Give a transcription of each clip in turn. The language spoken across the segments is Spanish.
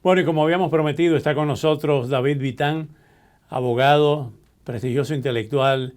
Bueno, y como habíamos prometido, está con nosotros David Vitán, abogado, prestigioso intelectual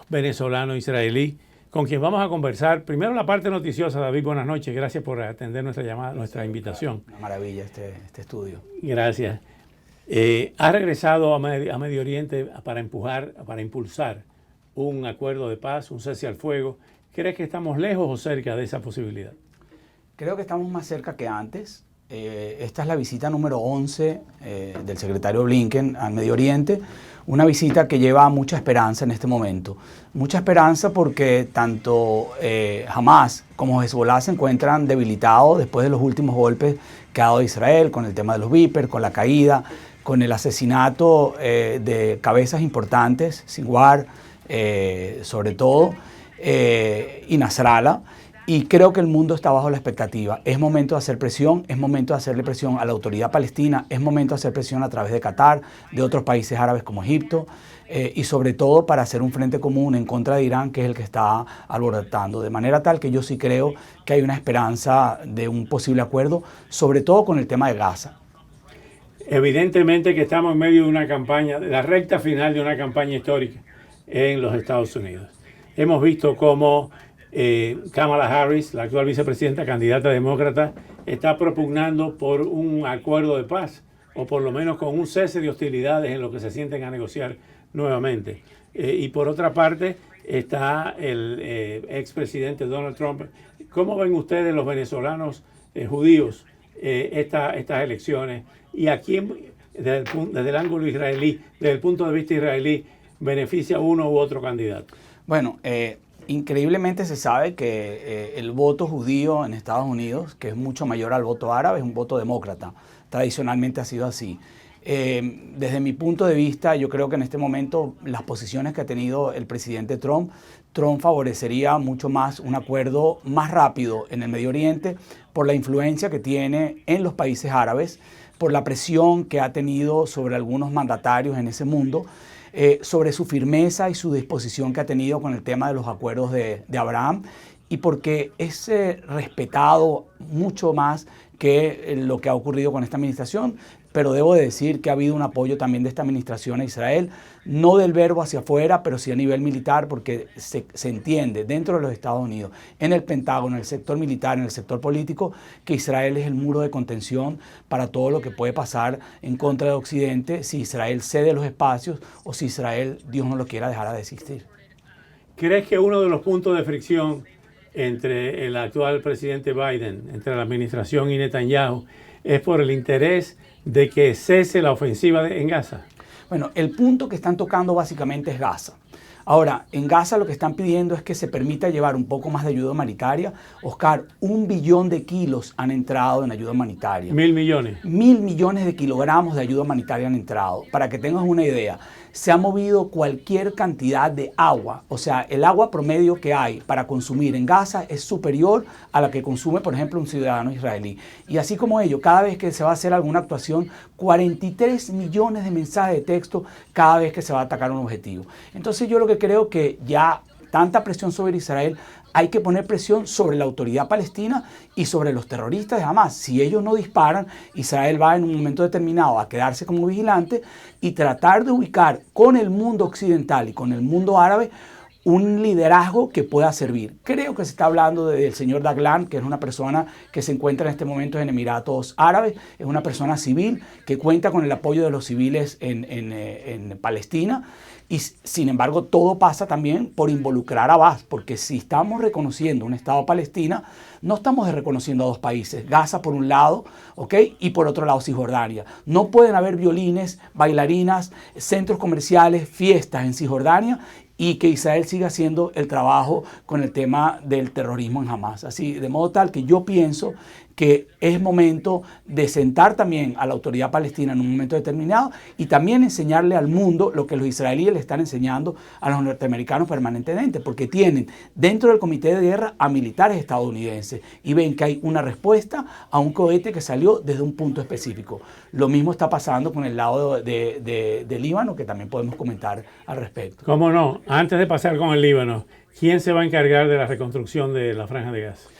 venezolano israelí, con quien vamos a conversar. Primero la parte noticiosa. David, buenas noches. Gracias por atender nuestra llamada, nuestra invitación. Una maravilla este estudio. Gracias. Ha regresado a Medio Oriente para impulsar un acuerdo de paz, un cese al fuego. ¿Crees que estamos lejos o cerca de esa posibilidad? Creo que estamos más cerca que antes. Esta es la visita número 11 del secretario Blinken al Medio Oriente, una visita que lleva mucha esperanza en este momento. Mucha esperanza porque tanto Hamas como Hezbollah se encuentran debilitados después de los últimos golpes que ha dado Israel, con el tema de los Viper, con la caída, con el asesinato de cabezas importantes, Sinwar sobre todo, y Nasrallah. Y creo que el mundo está bajo la expectativa. Es momento de hacer presión, es momento de hacerle presión a la autoridad palestina, es momento de hacer presión a través de Qatar, de otros países árabes como Egipto, y sobre todo para hacer un frente común en contra de Irán, que es el que está alborotando. De manera tal que yo sí creo que hay una esperanza de un posible acuerdo, sobre todo con el tema de Gaza. Evidentemente que estamos en medio de una campaña, de la recta final de una campaña histórica en los Estados Unidos. Hemos visto cómo Kamala Harris, la actual vicepresidenta, candidata demócrata, está propugnando por un acuerdo de paz, o por lo menos con un cese de hostilidades en lo que se sienten a negociar nuevamente. Y por otra parte está el expresidente Donald Trump. ¿Cómo ven ustedes, los venezolanos judíos, estas elecciones? ¿Y a quién, desde el ángulo israelí, desde el punto de vista israelí, beneficia uno u otro candidato? Bueno, increíblemente se sabe que el voto judío en Estados Unidos, que es mucho mayor al voto árabe, es un voto demócrata. Tradicionalmente ha sido así. Desde mi punto de vista, yo creo que en este momento las posiciones que ha tenido el presidente Trump favorecería mucho más un acuerdo más rápido en el Medio Oriente por la influencia que tiene en los países árabes, por la presión que ha tenido sobre algunos mandatarios en ese mundo, sobre su firmeza y su disposición que ha tenido con el tema de los acuerdos de Abraham, y porque es respetado mucho más que lo que ha ocurrido con esta administración. Pero debo decir que ha habido un apoyo también de esta administración a Israel, no del verbo hacia afuera, pero sí a nivel militar, porque se entiende dentro de los Estados Unidos, en el Pentágono, en el sector militar, en el sector político, que Israel es el muro de contención para todo lo que puede pasar en contra de Occidente si Israel cede los espacios o si Israel, Dios no lo quiera, dejara de existir. ¿Crees que uno de los puntos de fricción entre el actual presidente Biden, entre la administración y Netanyahu, es por el interés de que cese la ofensiva en Gaza? Bueno, el punto que están tocando básicamente es Gaza. Ahora, en Gaza lo que están pidiendo es que se permita llevar un poco más de ayuda humanitaria. Oscar, 1 billón de kilos han entrado en ayuda humanitaria. 1.000 millones. 1.000 millones de kilogramos de ayuda humanitaria han entrado. Para que tengas una idea, se ha movido cualquier cantidad de agua. O sea, el agua promedio que hay para consumir en Gaza es superior a la que consume, por ejemplo, un ciudadano israelí. Y así como ello, cada vez que se va a hacer alguna actuación, 43 millones de mensajes de texto cada vez que se va a atacar un objetivo. Entonces yo lo que creo que ya tanta presión sobre Israel, hay que poner presión sobre la autoridad palestina y sobre los terroristas de Hamas. Si ellos no disparan, Israel va en un momento determinado a quedarse como vigilante y tratar de ubicar con el mundo occidental y con el mundo árabe un liderazgo que pueda servir. Creo que se está hablando del señor Daglan, que es una persona que se encuentra en este momento en Emiratos Árabes, es una persona civil que cuenta con el apoyo de los civiles en Palestina. Y sin embargo, todo pasa también por involucrar a Abbas, porque si estamos reconociendo un Estado Palestina, no estamos reconociendo a dos países, Gaza por un lado, ¿ok? Y por otro lado Cisjordania. No pueden haber violines, bailarinas, centros comerciales, fiestas en Cisjordania y que Israel siga haciendo el trabajo con el tema del terrorismo en Hamas. Así, de modo tal que yo pienso que es momento de sentar también a la autoridad palestina en un momento determinado y también enseñarle al mundo lo que los israelíes le están enseñando a los norteamericanos permanentemente, porque tienen dentro del comité de guerra a militares estadounidenses y ven que hay una respuesta a un cohete que salió desde un punto específico. Lo mismo está pasando con el lado de Líbano, que también podemos comentar al respecto. ¿Cómo no? Antes de pasar con el Líbano, ¿quién se va a encargar de la reconstrucción de la Franja de Gaza?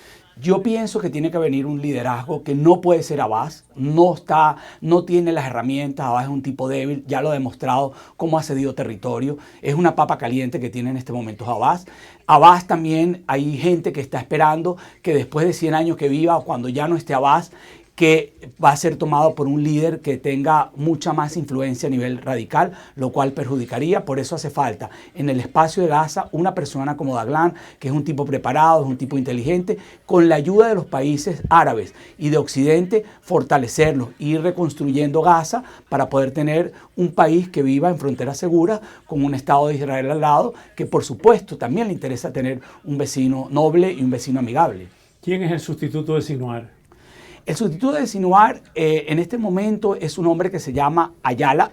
Yo pienso que tiene que venir un liderazgo que no puede ser Abbas, no tiene las herramientas. Abbas es un tipo débil, ya lo ha demostrado cómo ha cedido territorio, es una papa caliente que tiene en este momento Abbas. Abbas también hay gente que está esperando que después de 100 años que viva, o cuando ya no esté Abbas, que va a ser tomado por un líder que tenga mucha más influencia a nivel radical, lo cual perjudicaría. Por eso hace falta en el espacio de Gaza una persona como Daglan, que es un tipo preparado, es un tipo inteligente, con la ayuda de los países árabes y de Occidente, fortalecerlos, ir reconstruyendo Gaza para poder tener un país que viva en fronteras seguras, con un Estado de Israel al lado, que por supuesto también le interesa tener un vecino noble y un vecino amigable. ¿Quién es el sustituto de Sinwar? El sustituto de Sinwar en este momento es un hombre que se llama Ayala.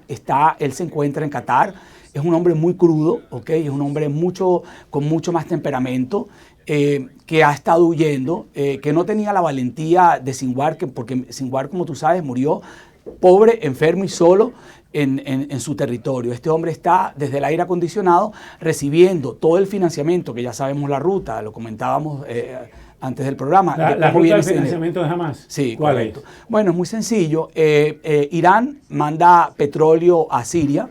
Él se encuentra en Qatar. Es un hombre muy crudo, ¿okay? Es un hombre con mucho más temperamento, que ha estado huyendo, que no tenía la valentía de Sinwar, porque Sinwar, como tú sabes, murió pobre, enfermo y solo en su territorio. Este hombre está desde el aire acondicionado recibiendo todo el financiamiento, que ya sabemos la ruta, lo comentábamos antes del programa. La ruta de financiamiento de Hamas. Sí, ¿cuál correcto. es? Bueno, es muy sencillo. Irán manda petróleo a Siria.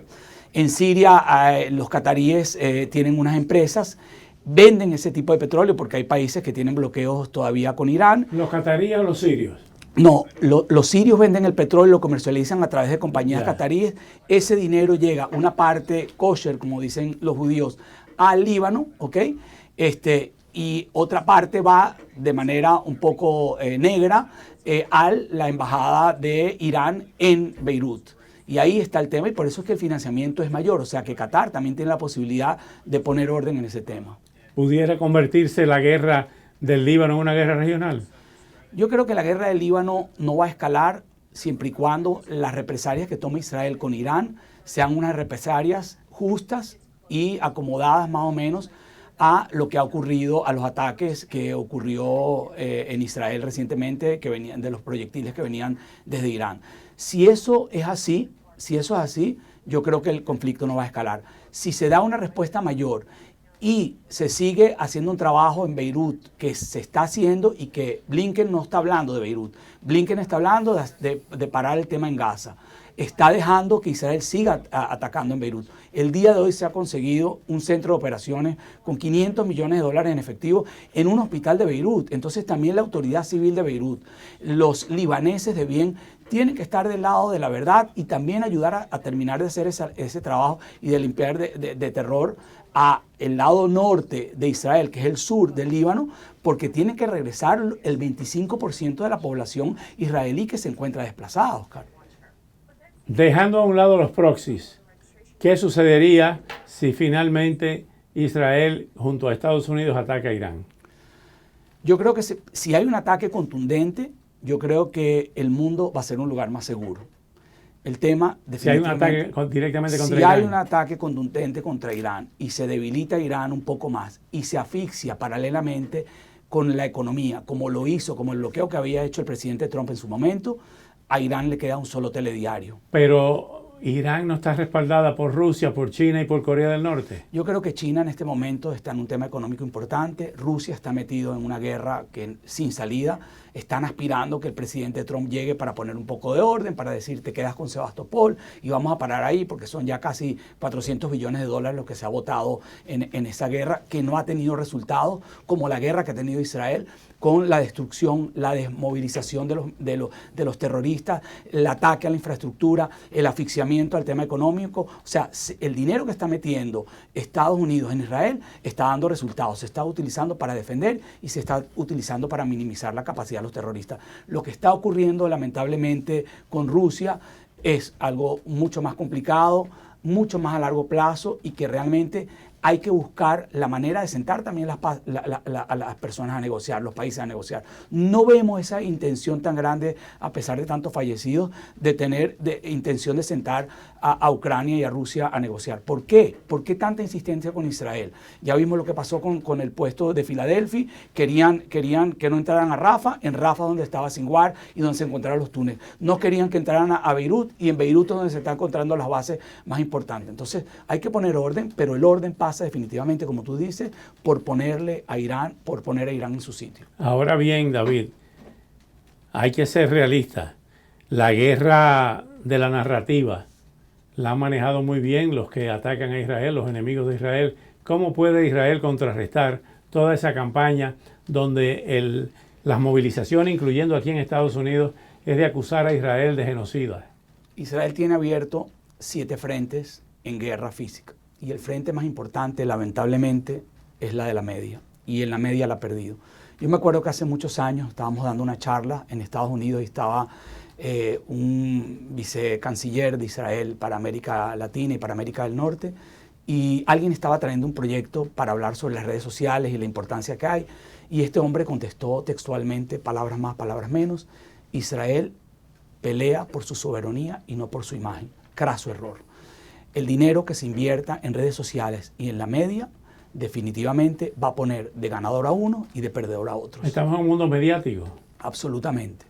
En Siria los cataríes tienen unas empresas, venden ese tipo de petróleo porque hay países que tienen bloqueos todavía con Irán. ¿Los cataríes o los sirios? No, los sirios venden el petróleo, lo comercializan a través de compañías cataríes. Ese dinero llega, una parte kosher, como dicen los judíos, al Líbano, ¿ok? Y otra parte va de manera un poco negra a la embajada de Irán en Beirut. Y ahí está el tema, y por eso es que el financiamiento es mayor. O sea que Qatar también tiene la posibilidad de poner orden en ese tema. ¿Pudiera convertirse la guerra del Líbano en una guerra regional? Yo creo que la guerra del Líbano no va a escalar siempre y cuando las represalias que toma Israel con Irán sean unas represalias justas y acomodadas más o menos a lo que ha ocurrido, a los ataques que ocurrió en Israel recientemente, que venían de los proyectiles que venían desde Irán. Si eso es así, yo creo que el conflicto no va a escalar. Si se da una respuesta mayor y se sigue haciendo un trabajo en Beirut que se está haciendo, y que Blinken no está hablando de Beirut, Blinken está hablando de parar el tema en Gaza, está dejando que Israel siga atacando en Beirut. El día de hoy se ha conseguido un centro de operaciones con $500 millones en efectivo en un hospital de Beirut. Entonces también la autoridad civil de Beirut, los libaneses de bien, tienen que estar del lado de la verdad y también ayudar a terminar de hacer ese trabajo y de limpiar de terror a el lado norte de Israel, que es el sur del Líbano, porque tienen que regresar el 25% de la población israelí que se encuentra desplazada, Oscar. Dejando a un lado los proxies, ¿qué sucedería si finalmente Israel junto a Estados Unidos ataca a Irán? Yo creo que si hay un ataque contundente, yo creo que el mundo va a ser un lugar más seguro. El tema, definitivamente, si hay un ataque directamente contra si Irán. hay un ataque contundente contra Irán y se debilita Irán un poco más y se asfixia paralelamente con la economía, como lo hizo, como el bloqueo que había hecho el presidente Trump en su momento, a Irán le queda un solo telediario. Pero Irán no está respaldada por Rusia, por China y por Corea del Norte. Yo creo que China en este momento está en un tema económico importante. Rusia está metido en una guerra sin salida. Están aspirando que el presidente Trump llegue para poner un poco de orden, para decir te quedas con Sebastopol y vamos a parar ahí, porque son ya casi $400 billones lo que se ha votado en esa guerra, que no ha tenido resultados como la guerra que ha tenido Israel, con la destrucción, la desmovilización de los terroristas, el ataque a la infraestructura, el asfixiamiento al tema económico. O sea, el dinero que está metiendo Estados Unidos en Israel está dando resultados. Se está utilizando para defender y se está utilizando para minimizar la capacidad de los terroristas. Lo que está ocurriendo lamentablemente con Rusia es algo mucho más complicado, mucho más a largo plazo, y que realmente hay que buscar la manera de sentar también a las personas a negociar, los países a negociar. No vemos esa intención tan grande, a pesar de tantos fallecidos, de tener intención de sentar a Ucrania y a Rusia a negociar. ¿Por qué? ¿Por qué tanta insistencia con Israel? Ya vimos lo que pasó con el puesto de Filadelfia. Querían que no entraran a Rafah, en Rafah donde estaba Sinwar y donde se encontraron los túneles. No querían que entraran a Beirut, y en Beirut es donde se están encontrando las bases más importantes. Entonces hay que poner orden, pero el orden pasa pasa definitivamente, como tú dices, por poner a Irán en su sitio. Ahora bien, David, hay que ser realistas. La guerra de la narrativa la han manejado muy bien los que atacan a Israel, los enemigos de Israel. ¿Cómo puede Israel contrarrestar toda esa campaña donde las movilizaciones, incluyendo aquí en Estados Unidos, es de acusar a Israel de genocida? Israel tiene abierto 7 frentes en guerra física. Y el frente más importante, lamentablemente, es la de la media. Y en la media la ha perdido. Yo me acuerdo que hace muchos años estábamos dando una charla en Estados Unidos y estaba un vicecanciller de Israel para América Latina y para América del Norte. Y alguien estaba trayendo un proyecto para hablar sobre las redes sociales y la importancia que hay. Y este hombre contestó textualmente, palabras más, palabras menos: Israel pelea por su soberanía y no por su imagen. Craso error. El dinero que se invierta en redes sociales y en la media definitivamente va a poner de ganador a uno y de perdedor a otros. Estamos en un mundo mediático. Absolutamente.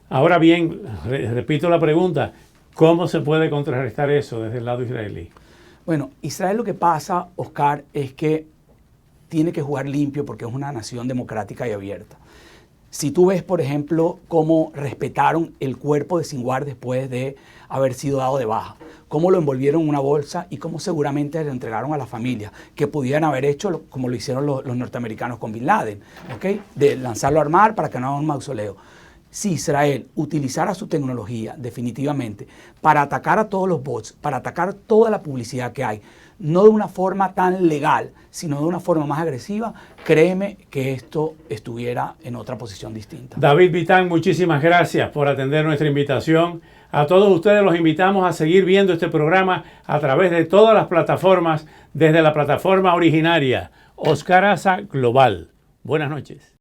Ahora bien, repito la pregunta, ¿cómo se puede contrarrestar eso desde el lado israelí? Bueno, Israel, lo que pasa, Oscar, es que tiene que jugar limpio porque es una nación democrática y abierta. Si tú ves, por ejemplo, cómo respetaron el cuerpo de Sinwar después de haber sido dado de baja, cómo lo envolvieron en una bolsa y cómo seguramente le entregaron a la familia, que pudieran haber hecho como lo hicieron los norteamericanos con Bin Laden, ¿okay? De lanzarlo a armar para que no haga un mausoleo. Si Israel utilizara su tecnología definitivamente para atacar a todos los bots, para atacar toda la publicidad que hay, no de una forma tan legal, sino de una forma más agresiva, créeme que esto estuviera en otra posición distinta. David Vitan, muchísimas gracias por atender nuestra invitación. A todos ustedes los invitamos a seguir viendo este programa a través de todas las plataformas, desde la plataforma originaria, Oscar Aza Global. Buenas noches.